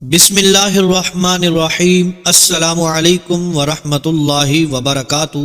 بسم اللہ الرحمن الرحیم۔ السلام علیکم ورحمۃ اللہ وبرکاتہ۔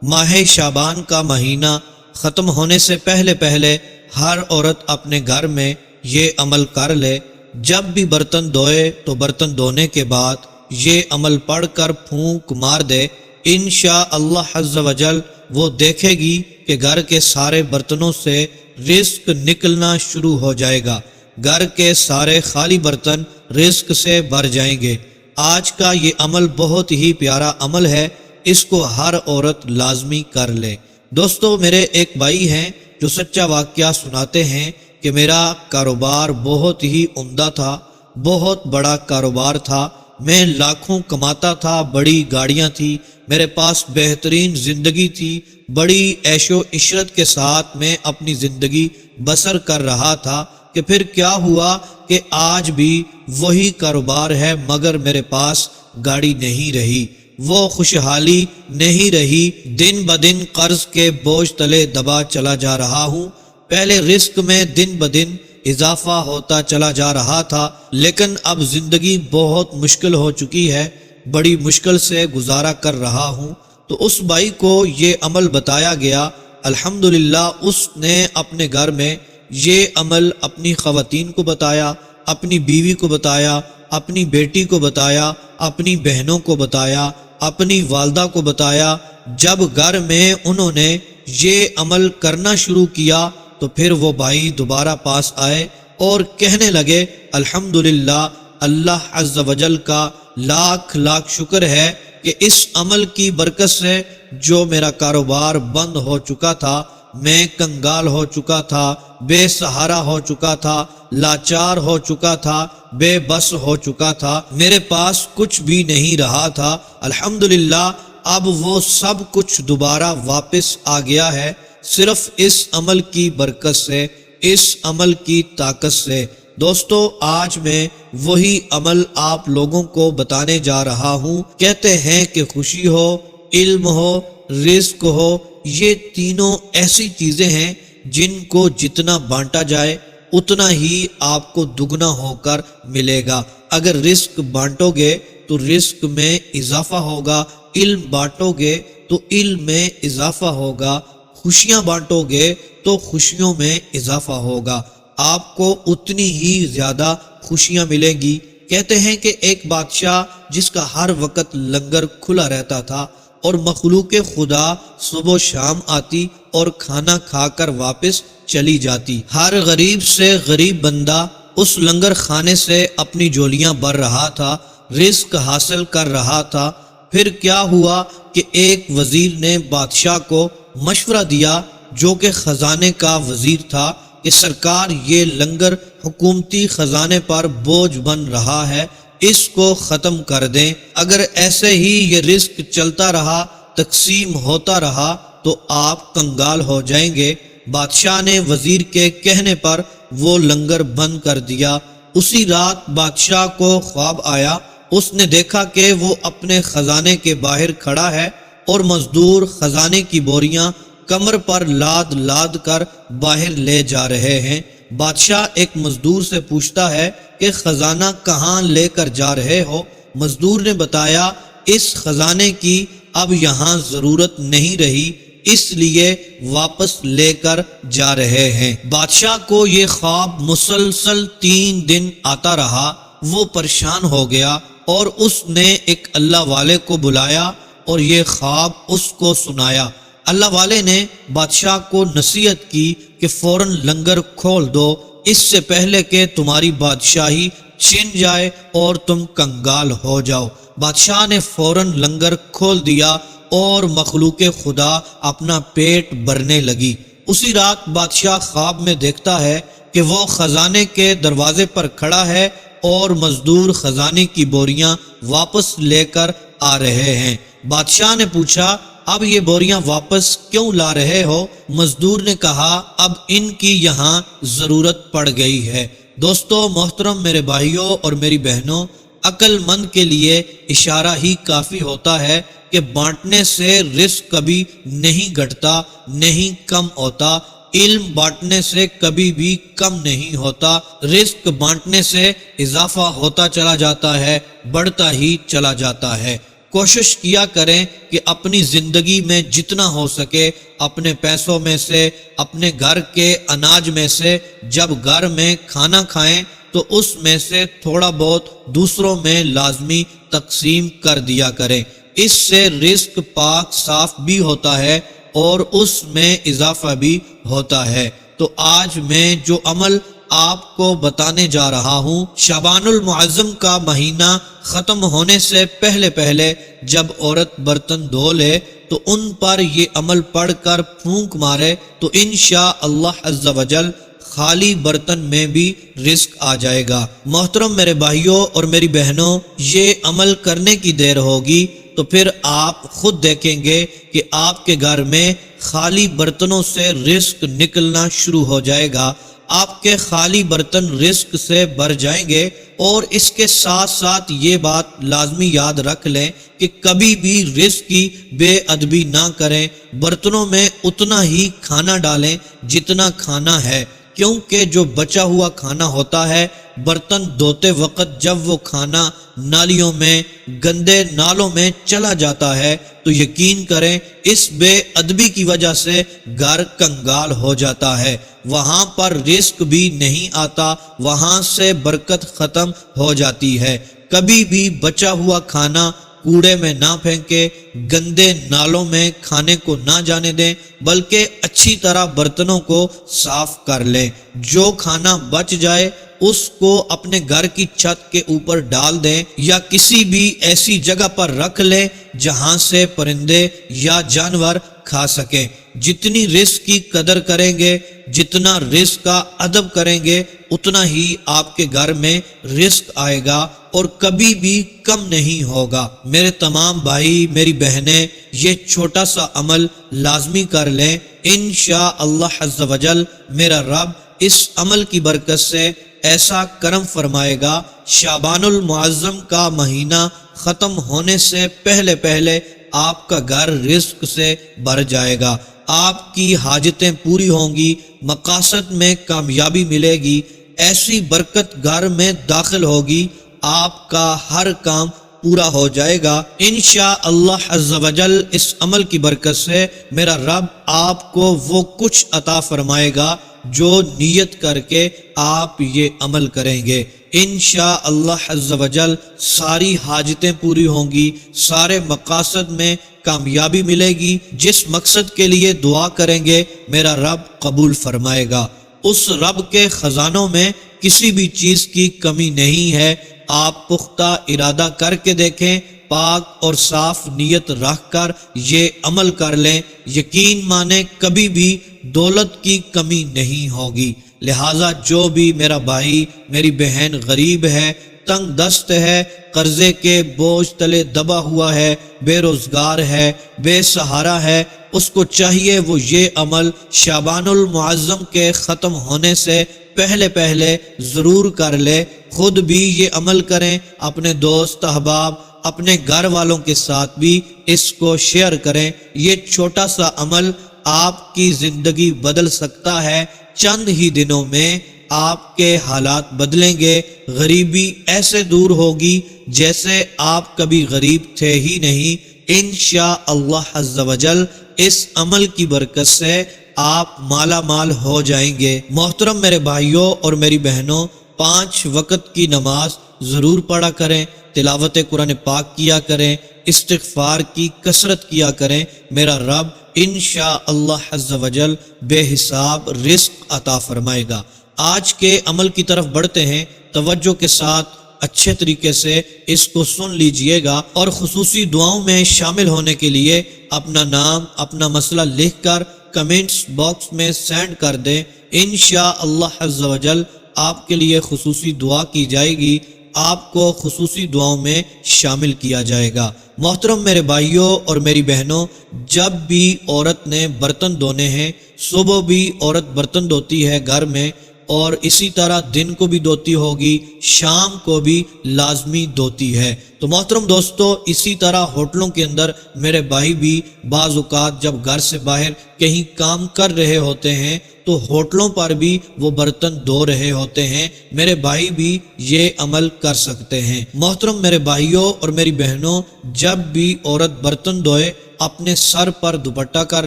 ماہ شعبان کا مہینہ ختم ہونے سے پہلے ہر عورت اپنے گھر میں یہ عمل کر لے، جب بھی برتن دھوئے تو برتن دھونے کے بعد یہ عمل پڑھ کر پھونک مار دے۔ انشاءاللہ عز و جل وہ دیکھے گی کہ گھر کے سارے برتنوں سے رزق نکلنا شروع ہو جائے گا، گھر کے سارے خالی برتن رزق سے بھر جائیں گے۔ آج کا یہ عمل بہت ہی پیارا عمل ہے، اس کو ہر عورت لازمی کر لے۔ دوستو، میرے ایک بھائی ہیں جو سچا واقعہ سناتے ہیں کہ میرا کاروبار بہت ہی عمدہ تھا، بہت بڑا کاروبار تھا، میں لاکھوں کماتا تھا، بڑی گاڑیاں تھی، میرے پاس بہترین زندگی تھی، بڑی عیش و عشرت کے ساتھ میں اپنی زندگی بسر کر رہا تھا کہ پھر کیا ہوا کہ آج بھی وہی کاروبار ہے مگر میرے پاس گاڑی نہیں رہی، وہ خوشحالی نہیں رہی، دن بدن قرض کے بوجھ تلے دبا چلا جا رہا ہوں۔ پہلے رزق میں دن بدن اضافہ ہوتا چلا جا رہا تھا، لیکن اب زندگی بہت مشکل ہو چکی ہے، بڑی مشکل سے گزارا کر رہا ہوں۔ تو اس بھائی کو یہ عمل بتایا گیا، الحمدللہ اس نے اپنے گھر میں یہ عمل اپنی خواتین کو بتایا، اپنی بیوی کو بتایا، اپنی بیٹی کو بتایا، اپنی بہنوں کو بتایا، اپنی والدہ کو بتایا۔ جب گھر میں انہوں نے یہ عمل کرنا شروع کیا تو پھر وہ بھائی دوبارہ پاس آئے اور کہنے لگے الحمدللہ، اللہ عز و جل کا لاکھ لاکھ شکر ہے کہ اس عمل کی برکت سے جو میرا کاروبار بند ہو چکا تھا، میں کنگال ہو چکا تھا، بے سہارا ہو چکا تھا، لاچار ہو چکا تھا، بے بس ہو چکا تھا، میرے پاس کچھ بھی نہیں رہا تھا، الحمدللہ اب وہ سب کچھ دوبارہ واپس آ گیا ہے، صرف اس عمل کی برکت سے، اس عمل کی طاقت سے۔ دوستو، آج میں وہی عمل آپ لوگوں کو بتانے جا رہا ہوں۔ کہتے ہیں کہ خوشی ہو، علم ہو، رزق ہو، یہ تینوں ایسی چیزیں ہیں جن کو جتنا بانٹا جائے اتنا ہی آپ کو دگنا ہو کر ملے گا۔ اگر رزق بانٹو گے تو رزق میں اضافہ ہوگا، علم بانٹو گے تو علم میں اضافہ ہوگا، خوشیاں بانٹو گے تو خوشیوں میں اضافہ ہوگا، آپ کو اتنی ہی زیادہ خوشیاں ملیں گی۔ کہتے ہیں کہ ایک بادشاہ جس کا ہر وقت لنگر کھلا رہتا تھا اور مخلوق خدا صبح و شام آتی اور کھانا کھا کر واپس چلی جاتی، ہر غریب سے غریب بندہ اس لنگر خانے سے اپنی جولیاں بھر رہا تھا، رزق حاصل کر رہا تھا۔ پھر کیا ہوا کہ ایک وزیر نے بادشاہ کو مشورہ دیا جو کہ خزانے کا وزیر تھا کہ سرکار، یہ لنگر حکومتی خزانے پر بوجھ بن رہا ہے، اس کو ختم کر دیں، اگر ایسے ہی یہ رزق چلتا رہا، تقسیم ہوتا رہا تو آپ کنگال ہو جائیں گے۔ بادشاہ نے وزیر کے کہنے پر وہ لنگر بند کر دیا۔ اسی رات بادشاہ کو خواب آیا، اس نے دیکھا کہ وہ اپنے خزانے کے باہر کھڑا ہے اور مزدور خزانے کی بوریاں کمر پر لاد لاد کر باہر لے جا رہے ہیں۔ بادشاہ ایک مزدور سے پوچھتا ہے کہ خزانہ کہاں لے کر جا رہے ہو؟ مزدور نے بتایا اس خزانے کی اب یہاں ضرورت نہیں رہی، اس لیے واپس لے کر جا رہے ہیں۔ بادشاہ کو یہ خواب مسلسل 3 دن آتا رہا، وہ پریشان ہو گیا اور اس نے ایک اللہ والے کو بلایا اور یہ خواب اس کو سنایا۔ اللہ والے نے بادشاہ کو نصیحت کی کہ فوراً لنگر کھول دو، اس سے پہلے کہ تمہاری بادشاہی چھن جائے اور تم کنگال ہو جاؤ۔ بادشاہ نے فوراً لنگر کھول دیا اور مخلوق خدا اپنا پیٹ بھرنے لگی۔ اسی رات بادشاہ خواب میں دیکھتا ہے کہ وہ خزانے کے دروازے پر کھڑا ہے اور مزدور خزانے کی بوریاں واپس لے کر آ رہے ہیں۔ بادشاہ نے پوچھا اب یہ بوریاں واپس کیوں لا رہے ہو؟ مزدور نے کہا اب ان کی یہاں ضرورت پڑ گئی ہے۔ دوستو محترم میرے بھائیوں اور میری بہنوں، عقل مند کے لیے اشارہ ہی کافی ہوتا ہے کہ بانٹنے سے رزق کبھی نہیں گھٹتا، نہیں کم ہوتا، علم بانٹنے سے کبھی بھی کم نہیں ہوتا، رزق بانٹنے سے اضافہ ہوتا چلا جاتا ہے، بڑھتا ہی چلا جاتا ہے۔ کوشش کیا کریں کہ اپنی زندگی میں جتنا ہو سکے اپنے پیسوں میں سے، اپنے گھر کے اناج میں سے، جب گھر میں کھانا کھائیں تو اس میں سے تھوڑا بہت دوسروں میں لازمی تقسیم کر دیا کریں۔ اس سے رزق پاک صاف بھی ہوتا ہے اور اس میں اضافہ بھی ہوتا ہے۔ تو آج میں جو عمل آپ کو بتانے جا رہا ہوں، شعبان المعظم کا مہینہ ختم ہونے سے پہلے پہلے جب عورت برتن دھو لے تو ان پر یہ عمل پڑھ کر پھونک مارے تو انشاءاللہ عز و جل خالی برتن میں بھی رزق آ جائے گا۔ محترم میرے بھائیوں اور میری بہنوں، یہ عمل کرنے کی دیر ہوگی تو پھر آپ خود دیکھیں گے کہ آپ کے گھر میں خالی برتنوں سے رزق نکلنا شروع ہو جائے گا، آپ کے خالی برتن رزق سے بھر جائیں گے۔ اور اس کے ساتھ ساتھ یہ بات لازمی یاد رکھ لیں کہ کبھی بھی رزق کی بے ادبی نہ کریں، برتنوں میں اتنا ہی کھانا ڈالیں جتنا کھانا ہے، کیونکہ جو بچا ہوا کھانا ہوتا ہے برتن دھوتے وقت جب وہ کھانا نالیوں میں، گندے نالوں میں چلا جاتا ہے تو یقین کریں اس بے ادبی کی وجہ سے گھر کنگال ہو جاتا ہے، وہاں پر رزق بھی نہیں آتا، وہاں سے برکت ختم ہو جاتی ہے۔ کبھی بھی بچا ہوا کھانا کوڑے میں نہ پھینکے، گندے نالوں میں کھانے کو نہ جانے دیں، بلکہ اچھی طرح برتنوں کو صاف کر لیں۔ جو کھانا بچ جائے اس کو اپنے گھر کی چھت کے اوپر ڈال دیں یا کسی بھی ایسی جگہ پر رکھ لیں جہاں سے پرندے یا جانور کھا سکیں۔ جتنی رزق کی قدر کریں گے، جتنا رزق کا ادب کریں گے، اتنا ہی آپ کے گھر میں رزق آئے گا اور کبھی بھی کم نہیں ہوگا۔ میرے تمام بھائی، میری بہنیں، یہ چھوٹا سا عمل لازمی کر لیں، انشاءاللہ عز و جل میرا رب اس عمل کی برکت سے ایسا کرم فرمائے گا، شعبان المعظم کا مہینہ ختم ہونے سے پہلے پہلے آپ کا گھر رزق سے بھر جائے گا، آپ کی حاجتیں پوری ہوں گی، مقاصد میں کامیابی ملے گی، ایسی برکت گھر میں داخل ہوگی، آپ کا ہر کام پورا ہو جائے گا انشاءاللہ عز و جل۔ اس عمل کی برکت سے میرا رب آپ کو وہ کچھ عطا فرمائے گا جو نیت کر کے آپ یہ عمل کریں گے، انشاءاللہ عز و جل ساری حاجتیں پوری ہوں گی، سارے مقاصد میں کامیابی ملے گی، جس مقصد کے لیے دعا کریں گے میرا رب قبول فرمائے گا۔ اس رب کے خزانوں میں کسی بھی چیز کی کمی نہیں ہے، آپ پختہ ارادہ کر کے دیکھیں، پاک اور صاف نیت رکھ کر یہ عمل کر لیں، یقین مانیں کبھی بھی دولت کی کمی نہیں ہوگی۔ لہٰذا جو بھی میرا بھائی میری بہن غریب ہے، تنگ دست ہے، قرضے کے بوجھ تلے دبا ہوا ہے، بے روزگار ہے، بے سہارا ہے، اس کو چاہیے وہ یہ عمل شعبان المعظم کے ختم ہونے سے پہلے پہلے ضرور کر لے، خود بھی یہ عمل کریں، اپنے دوست احباب، اپنے گھر والوں کے ساتھ بھی اس کو شیئر کریں۔ یہ چھوٹا سا عمل آپ کی زندگی بدل سکتا ہے، چند ہی دنوں میں آپ کے حالات بدلیں گے، غریبی ایسے دور ہوگی جیسے آپ کبھی غریب تھے ہی نہیں، انشاءاللہ عز و جل اس عمل کی برکت سے آپ مالا مال ہو جائیں گے۔ محترم میرے بھائیوں اور میری بہنوں، 5 وقت کی نماز ضرور پڑھا کریں، تلاوت قرآن پاک کیا کریں، استغفار کی کثرت کیا کریں، میرا رب انشاءاللہ عز و جل بے حساب رزق عطا فرمائے گا۔ آج کے عمل کی طرف بڑھتے ہیں، توجہ کے ساتھ اچھے طریقے سے اس کو سن لیجئے گا اور خصوصی دعاؤں میں شامل ہونے کے لیے اپنا نام، اپنا مسئلہ لکھ کر کمنٹس باکس میں سینڈ کر دیں، انشاءاللہ عز و جل آپ کے لیے خصوصی دعا کی جائے گی، آپ کو خصوصی دعاؤں میں شامل کیا جائے گا۔ محترم میرے بھائیوں اور میری بہنوں، جب بھی عورت نے برتن دھونے ہیں، صبح بھی عورت برتن دھوتی ہے گھر میں، اور اسی طرح دن کو بھی دھوتی ہوگی، شام کو بھی لازمی دھوتی ہے۔ تو محترم دوستو، اسی طرح ہوٹلوں کے اندر میرے بھائی بھی بعض اوقات جب گھر سے باہر کہیں کام کر رہے ہوتے ہیں تو ہوٹلوں پر بھی وہ برتن دھو رہے ہوتے ہیں، میرے بھائی بھی یہ عمل کر سکتے ہیں۔ محترم میرے بھائیوں اور میری بہنوں، جب بھی عورت برتن دھوئے اپنے سر پر دوپٹہ کر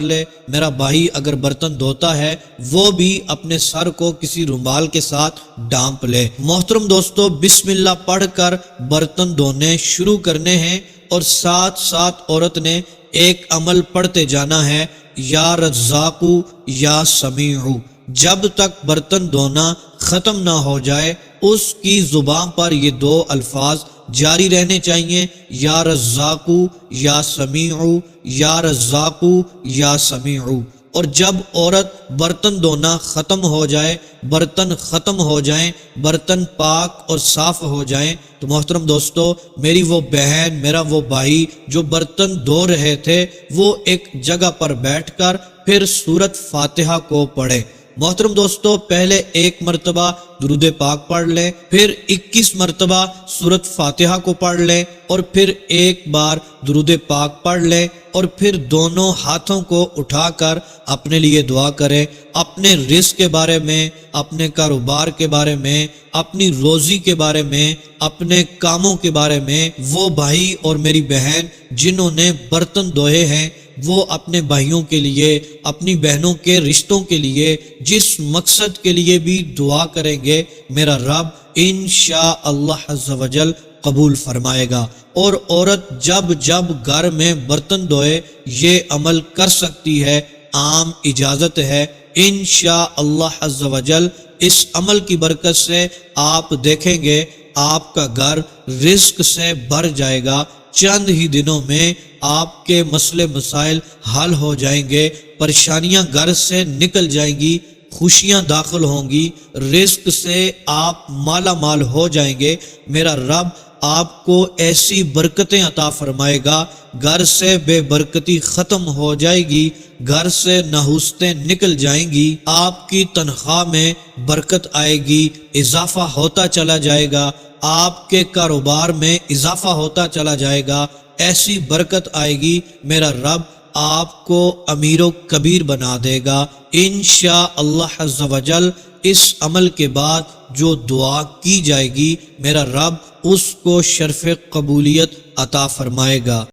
لے۔ میرا بھائی اگر برتن دھوتا ہے وہ بھی اپنے سر کو کسی رومال کے ساتھ ڈانپ لے۔ محترم دوستو، بسم اللہ پڑھ کر برتن دھونے شروع کرنے ہیں، اور ساتھ ساتھ عورت نے ایک عمل پڑھتے جانا ہے، یا رزاقو یا سمیعو۔ جب تک برتن دھونا ختم نہ ہو جائے اس کی زبان پر یہ دو الفاظ جاری رہنے چاہیے، یا رزاقو یا سمیعو، یا رزاقو یا سمیعو۔ اور جب عورت برتن دھونا ختم ہو جائے، برتن ختم ہو جائیں، برتن پاک اور صاف ہو جائیں، تو محترم دوستو، میری وہ بہن، میرا وہ بھائی جو برتن دھو رہے تھے وہ ایک جگہ پر بیٹھ کر پھر سورۃ فاتحہ کو پڑھے۔ محترم دوستو، پہلے ایک مرتبہ درود پاک پڑھ لیں، پھر 21 مرتبہ سورۃ فاتحہ کو پڑھ لیں، اور پھر ایک بار درود پاک پڑھ لیں، اور پھر دونوں ہاتھوں کو اٹھا کر اپنے لیے دعا کریں، اپنے رزق کے بارے میں، اپنے کاروبار کے بارے میں، اپنی روزی کے بارے میں، اپنے کاموں کے بارے میں۔ وہ بھائی اور میری بہن جنہوں نے برتن دھوئے ہیں وہ اپنے بھائیوں کے لیے، اپنی بہنوں کے رشتوں کے لیے، جس مقصد کے لیے بھی دعا کریں گے، میرا رب انشاءاللہ عز و جل قبول فرمائے گا۔ اور عورت جب جب گھر میں برتن دھوئے یہ عمل کر سکتی ہے، عام اجازت ہے۔ انشاءاللہ عز و جل اس عمل کی برکت سے آپ دیکھیں گے آپ کا گھر رزق سے بھر جائے گا۔ چند ہی دنوں میں آپ کے مسئلے مسائل حل ہو جائیں گے، پریشانیاں گھر سے نکل جائیں گی، خوشیاں داخل ہوں گی، رزق سے آپ مالا مال ہو جائیں گے۔ میرا رب آپ کو ایسی برکتیں عطا فرمائے گا، گھر سے بے برکتی ختم ہو جائے گی، گھر سے نحوستیں نکل جائیں گی، آپ کی تنخواہ میں برکت آئے گی، اضافہ ہوتا چلا جائے گا، آپ کے کاروبار میں اضافہ ہوتا چلا جائے گا، ایسی برکت آئے گی، میرا رب آپ کو امیر و کبیر بنا دے گا انشاءاللہ عز و جل۔ اس عمل کے بعد جو دعا کی جائے گی میرا رب اس کو شرف قبولیت عطا فرمائے گا۔